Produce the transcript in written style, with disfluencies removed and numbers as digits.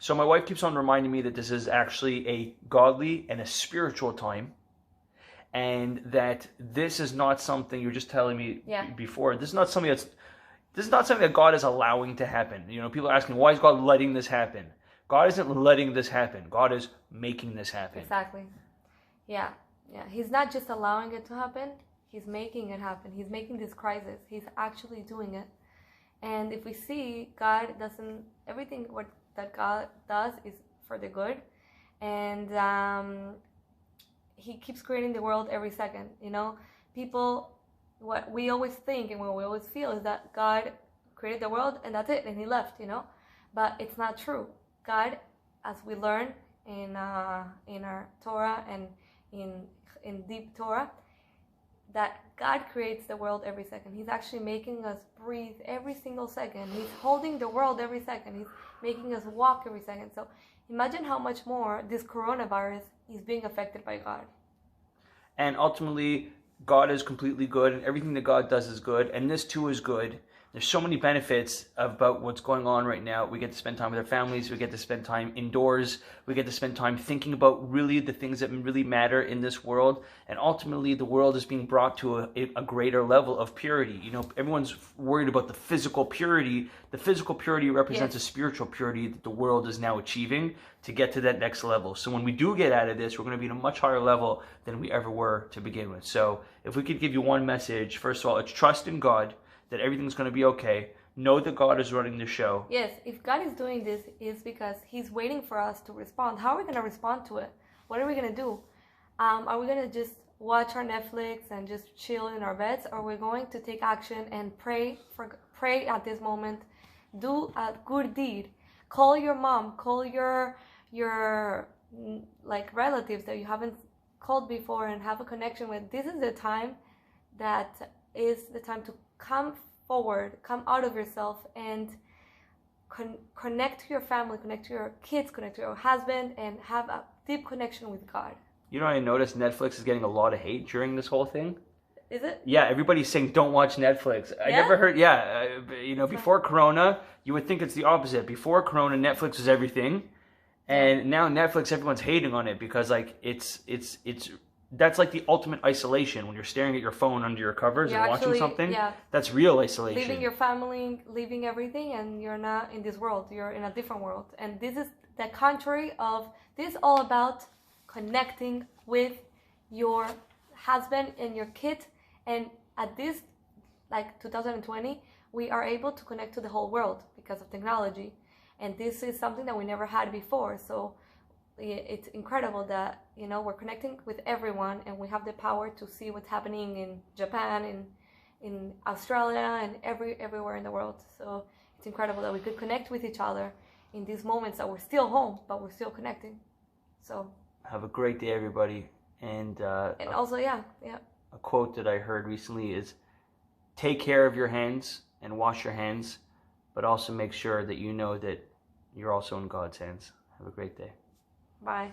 So my wife keeps on reminding me that this is actually a godly and a spiritual time, and that this is not something you're just telling me before. This is not something that God is allowing to happen. You know, people are asking, why is God letting this happen? God isn't letting this happen. God is making this happen. Exactly. Yeah. He's not just allowing it to happen. He's making it happen. He's making this crisis. He's actually doing it. And if we see, everything that God does is for the good. And he keeps creating the world every second. You know, what we always think and what we always feel is that God created the world and that's it, and he left, you know. But it's not true. God, as we learn in our Torah and in deep Torah, that God creates the world every second. He's actually making us breathe every single second. He's holding the world every second. He's making us walk every second. So imagine how much more this coronavirus is being affected by God. And ultimately, God is completely good, and everything that God does is good, and this too is good. There's so many benefits about what's going on right now. We get to spend time with our families. We get to spend time indoors. We get to spend time thinking about really the things that really matter in this world. And ultimately, the world is being brought to a greater level of purity. You know, everyone's worried about the physical purity. The physical purity represents a spiritual purity that the world is now achieving to get to that next level. So when we do get out of this, we're going to be at a much higher level than we ever were to begin with. So if we could give you one message, first of all, it's trust in God, that everything's going to be okay. Know that God is running the show. Yes, if God is doing this, it's because he's waiting for us to respond. How are we going to respond to it? What are we going to do? Are we going to just watch our Netflix and just chill in our beds? Or are we going to take action and pray at this moment? Do a good deed. Call your mom. Call your like relatives that you haven't called before and have a connection with. This is the time to come forward, come out of yourself, and connect to your family, connect to your kids, connect to your husband, and have a deep connection with God. You know, I noticed Netflix is getting a lot of hate during this whole thing. Is it? Yeah, everybody's saying don't watch Netflix. I never heard, you know, before Corona, you would think it's the opposite. Before Corona, Netflix was everything. And now Netflix, everyone's hating on it because, like, it's that's like the ultimate isolation when you're staring at your phone under your covers and watching something. Yeah. That's real isolation. Leaving your family, leaving everything, and you're not in this world. You're in a different world. And this is the contrary of this, all about connecting with your husband and your kid. And at this, like 2020, we are able to connect to the whole world because of technology. And this is something that we never had before. So it's incredible that, you know, we're connecting with everyone, and we have the power to see what's happening in Japan, in Australia, and everywhere in the world. So it's incredible that we could connect with each other in these moments that we're still home, but we're still connecting. So have a great day, everybody. And also, a quote that I heard recently is, take care of your hands and wash your hands, but also make sure that you know that you're also in God's hands. Have a great day. Bye.